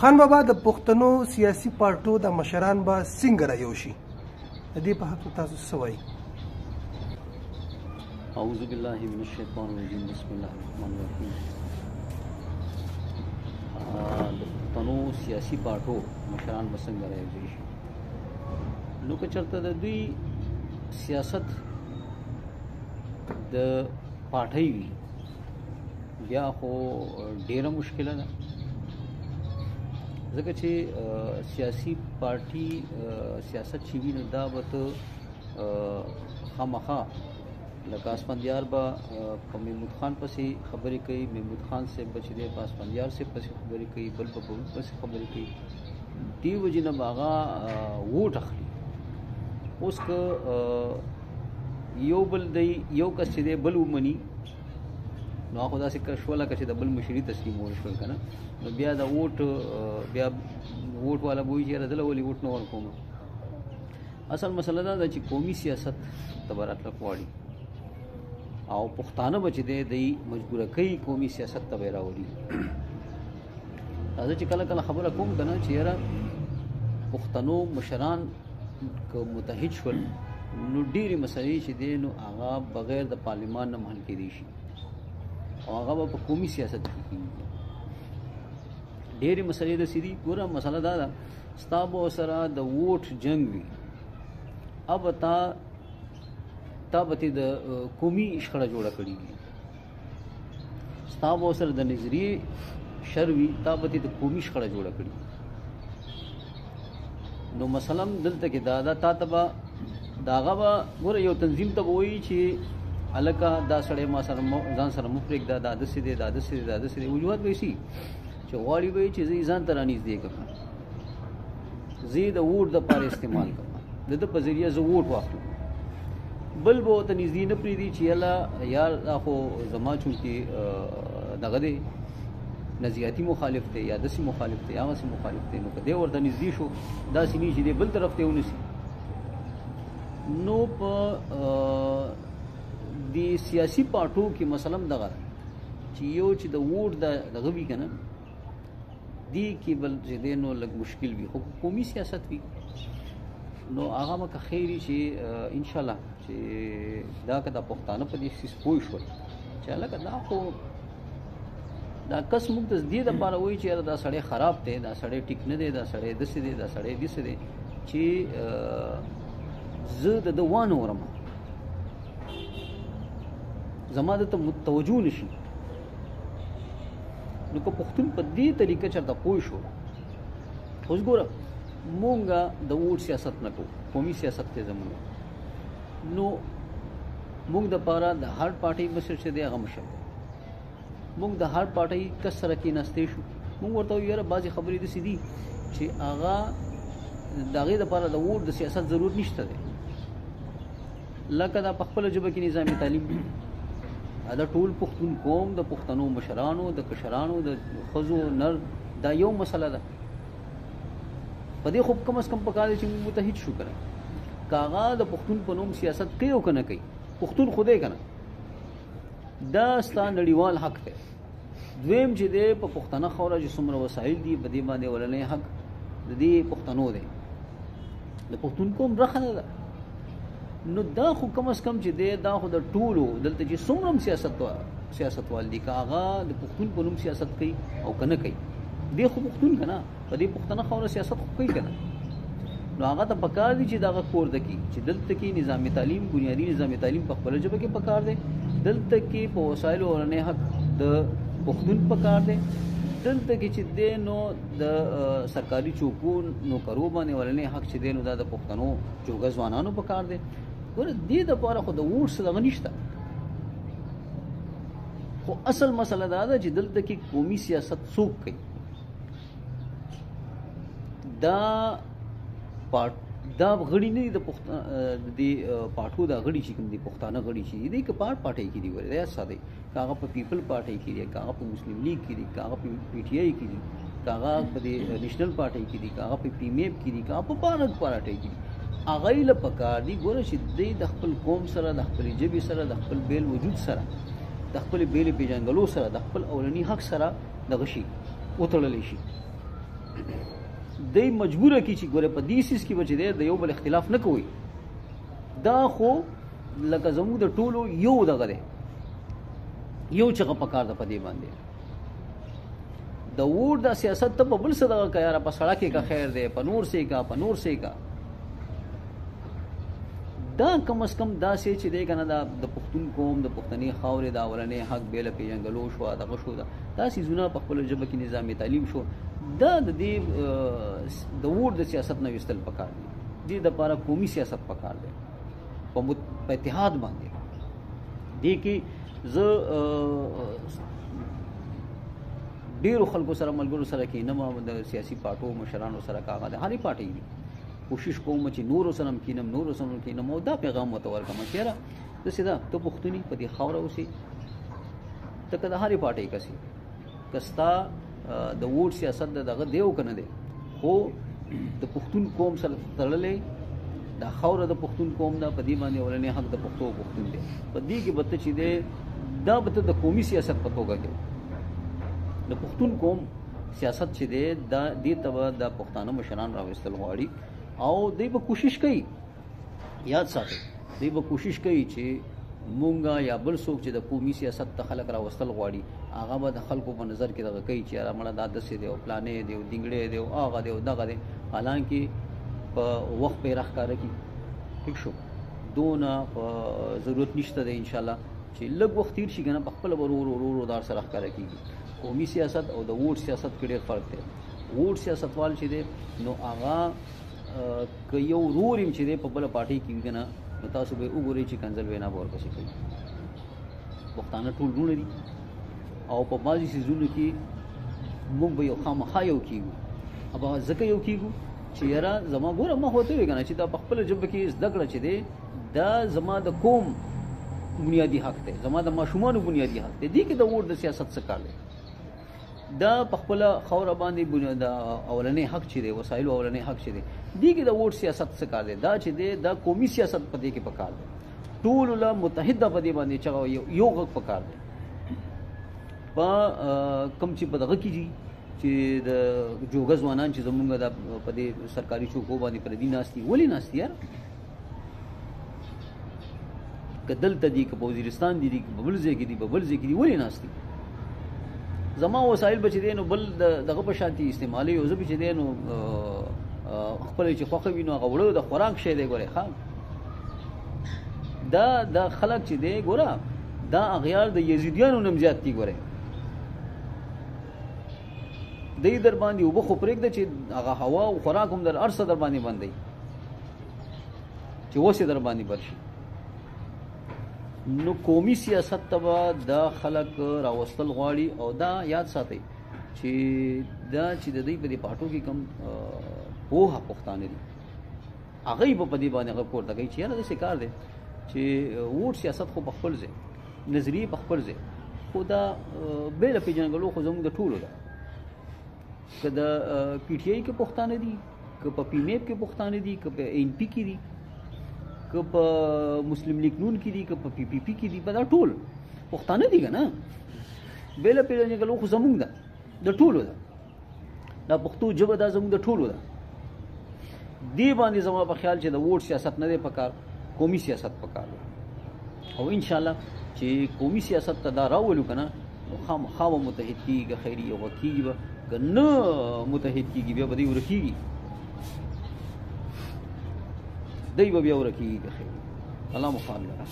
خان بابا د پښتنو سیاسي پارټو د مشران به څنګه رايوشي د دې په حق تاسو څه وایي؟ اعوذ بالله من الشیطان الرجیم بسم الله الرحمن الرحیم. د پښتنو سیاسي پارټو مشران به څنګه رايوځي شي؟ نو که چېرته د دوی سیاست د پارټۍ وي بیا خو ډېره مشکله ده، ځکه چې سیاسي پارټي سیاست چې وي نو دا به ته خامخا لکه اسفندیار به په محمود خان پسې خبرې کوي، محمود خان صاحب به چې دی په اسفندیار صاحب پسې خبرې کوي، بل په بل پسې خبرې کوي، دې وجې نه به هغه ووټ اخلي. اوس که یو بل دی یو کس چې دی بل ومني نو هغه داسې شوله که چې د بل مشري تسلیمول شول که نه، نو بیا د ووټ والا به وایي چې یاره دله ولې ووټ نه ورکوم. اصل مسله دا ده چې قومي سیاست ته به راتلک غواړي او پښتانه به چې دی دی مجبوره کوي قومي سیاست ته به یې راولي. راځه چې کله کله خبره کوم که نه چې یاره پښتنو مشران که متحد شول نو ډېرې مسلې چې دی نو هغه بغیر د پارلمان نه حل کېدی شي او هغه به په قومي سیاست کې کېږي. ډېرې مسلې داسې دي، ګوره مسله دا ده ستا به ورسره د ووټ جنګ وي، اب تا به تې د قومي شخړه جوړه کړې وي، ستا به ورسره د نظریې شر وي، تا به تې د قومي شخړه جوړه کړې. نو مثلا دلته کې دا تا ته به د هغه به ګوره یو تنظیم ته به وایي چې هلکه دا سړی ما سره ځان سره مه پرېږده، دا داسې دی دا داسې دی دا داسې دی. وجوهات به یې سي چې غواړي به یې چې زه یې ځان ته رانږدې کړم، زه یې د ووټ دپاره استعمال کړم، د ده په ذریعه زه ووټ واخلم. بل به ورته نږدې نه پرېږدي چې یله یار دا خو زما چونکې دغه دی نظریاتي مخالف دی یا داسې مخالف دی هغسې مخالف دی، نو که دی ورته نږدې شو داسې نه چې دی بل طرف ته ونیسي. نو په د سیاسي پارټو کې مثلا دغه چې یو چې د ووټ دغه وي که نه دې کې بل چې دی نو لږ مشکل وي، خو قومي سیاست وي نو هغه به که خیر وي چې انشاءالله چې دا که د پښتانه په دې څیز پوه شول چې هلکه دا خو دا کس موږ ته دې دپاره وایي چې یاره دا سړی خراب دی، دا سړی ټیک نه دی، دا سړی داسې دی، دا سړی داسې دی چې زه د ده وانه ورم، زما ده ته توجه نشي. نو که پښتون په دې طریقه چېرته پوه شو، اوس ګوره مونږ د ووټ سیاست نه کوو، قومي سیاست دی زموږ، نو مونږ دپاره د هر پارټۍ مشر چې دی هغه مشر دی. مونږ د هر پارټۍ کس سره کېناستی شو، مونږ ورته وایو یاره بعضې خبرې داسې دي چې هغه د هغې دپاره د ووټ د سیاست ضرورت نشته دی. لکه دا په خپله ژبه کې نظام تعلیم دا ټول پښتون قوم د پښتنو مشرانو د کشرانو د ښځو نر دا یو مسله ده. په دې خو کم از کم پکار دی چې موږ متحد شو که نه. که هغه د پښتون په نوم سیاست کوي او که نه کوي، پښتون خو دی که نه، دا ستا نړیوال حق دی. دویم چې دی په پښتنه خاوره چې څومره وسایل دي په دې باندې اولنی حق د دې پښتنو دی، د پښتون قوم برخه نه ده. نو دا خو کم از کم چې دی دا خو د ټولو دلته چې څومره هم سیاستوال دي که هغه د پښتون په نوم سیاست کوي او که نه کوي، دی خو پښتون که نه په دې پښتنه خاوره سیاست خو کوي که نه. نو هغه ته پکار دی چې دغه کور ده کې چې دلته کې نظام تعلیم بنیادي نظام تعلیم په خپله ژبه کې پکار دی، دلته کې په وسایلو اولنی حق د پښتون پکار دی، دلته کې چې دی نو د سرکاري چوکو نوکرو باندې اولنی حق چې دی نو دا د پښتنو چوکه ځوانانو پکار دی. ګوره دې دپاره خو د ووټ څه دغه نشته، خو اصل مسله دا ده چې دلته کې قومي سیاست څوک کوي. دا غړي نه دي د پارټو دا غړي چې کوم دي پښتانه غړي چې دي که پارټۍ کې دي ولې دا ساده که هغه په پیپل پارټۍ کې دي، که هغه په مسلم لیگ کې دي، که هغه په پی ټي آی کې دي، که هغه په نیشنل پارټۍ کې دي، که هغه په پی میپ کې دي، که هغه په بھارت پارټۍ کې دي، هغه یې له پکار دي ګوره چې دی د خپل قوم سره د خپلې ژبې سره د خپل بیل وجود سره د خپل بیل پیژنګلو سره د خپل اولنی حق سره دغه شي وتړلی شي. دی مجبوره کی چې ګوره په دې سیس کې به چې دی د یو بل اختلاف نه کوي. دا خو لکه زموږ د ټولو یو دغه دی، یو چغه پکار ده په دې باندې. د ووټ دا سیاست ته په بل څه دغه که یاره په سړک کا خیر دی، په نور سې کا، په نور سې کا. دا کم از کم داسې چې دی که نه دا د پښتون قوم د پښتني خاورې دا اولنی حق بې له پېژنګلو شوه، دغه شو ده، دا څیزونه په خپله ژبه کې نظام تعلیم شو. دا د دې د ووټ د سیاست نه ویستل پکار دي. دې دپاره قومي سیاست پکار دی په اتحاد باندې. دې کې زه ډېرو خلکو سره ملګرو سره کښېنم، د سیاسي پارټو مشرانو سره کاغه د هرې پارټۍ دي، کوشش کوم چې نورو سره هم کښېنم، نورو سره هم کښېنم او دا پیغام ورته ورکړم چې یاره داسې ده ته پښتون یې، په دې خاوره اوسې، ته که د هرې پارټۍ کس یې، که ستا د ووټ سیاست د دغه دی او که نه دی، خو د پښتون قوم سره تړلی، دا خاوره د پښتون قوم ده، په دې باندې اولنی حق د پښتو پښتون دی. په دې کې به ته چې دی دا به ته د قومي سیاست په توګه کوې. د پښتون قوم سیاست چې دی دا دې ته به د پښتانه مشران راویستل غواړي او دوی به کوشش کوي، یاد ساتئ، دوی به کوشش کوي چې مونږه یا بل څوک چې د قومي سیاست ته خلک راوستل غواړي هغه به د خلکو په نظر کې دغه کوي چې یاره مړه دا داسې دی او پلانې دی او دینګړی دی او هغه دی او دغه دی، حالانکې په وخت پې راښکاره کړي. ټیک شو، دونه ضرورت نشته دی انشاءالله چې لږ وخت تیر شي که نه په خپله به ورو ورو دار سره ښکاره کېږي. قومي سیاست او د ووټ سیاست کې ډېر فرق دی. ووټ سیاستوال چې دی نو هغه که یو ورور یم چې دی په بله پارټۍ کې وي که نه، نو تاسو به وګورئ چې کنځل وینا به ورپسې کوي. پښتانه ټول وروڼه دي او په بعضې څیزونو کې موږ به یو خامخا یو کېږو. ابا ځکه یو کېږو چې یاره زما ګوره ما خو ته ووایې که نه چې دا په خپله ژبه کې زده کړه چې دی دا زما د قوم بنیادي حق دی، زما د ماشومانو بنیادي حق دی. دې کې د ووټ د سیاست څه کار دی؟ دا په خپله خاوره باندې د اولنی حق چې دی، وسایلو اولنی حق چې دی، دې کې د ووټ سیاست څه کار دی؟ دا چې دی دا قومي سیاست په دې کې پکار دی. ټولو له متحده په دې باندې چغه یو غږ پکار دی. په کوم چې په دغه کې دي چې د جوګه ځوانان چې زمونږ د په دې سرکاري چوکو باندې پردي ناست دي، ولې ناست دي یار؟ که دلته دي، که په وزیرستان دي، که په بل ځای کې دي، په بل ځای کې دي، ولې ناست دي؟ زما وسایل به چې دی نو بل دغه په شان دي استعمالوي او زه به چې دی نو خپله چې خوښه وي نو هغه وړه د خوراک شی دی. ګورې ښه دا خلک چې دی ګوره دا اغیار د یزیدیانو نم زیات دي. ګورې دی در باندې اوبه خو پرېږده چې هغه هوا او خوراک هم در هر څه در باندې بند دی چې اوس یې در باندې بر شي. نو قومي سیاست ته به دا خلک راوستل غواړي او دا یاد ساتئ چې دا چې د دوی په دې پاټو کې کم پوهه پښتانه دي هغه به په دې باندې هغه پورته کوي چې یاره داسې کار دی چې ووټ سیاست خو په خپل ځای، نظریې په خپل ځای، خو دا بې له پېژنګلو خو زموږ د ټولو ده. که د پی ټي آی کې پښتانه دي، که په پی میپ کې پښتانه دي، که په این پی کې دي، که په مسلم لیگ نون کې دي، که په پی پی پی کې دي، په دا ټول پښتانه دي که نه. بې له پېژنګلو خو زموږ ده، د ټولو ده. دا پښتو ژبه دا زموږ د ټولو ده. دې باندې زما په خیال چې د ووټ سیاست نه دی پکار، قومي سیاست پکار دی. او انشاءالله چې قومي سیاست ته دا راولو که نه نو خامخا به متحد کېږي، خیري یوه کېږي به، که نه متحد کېږي بیا به دوی ورکېږي، دوی به بیا ورکېږي که خیري. الله مو خان لره.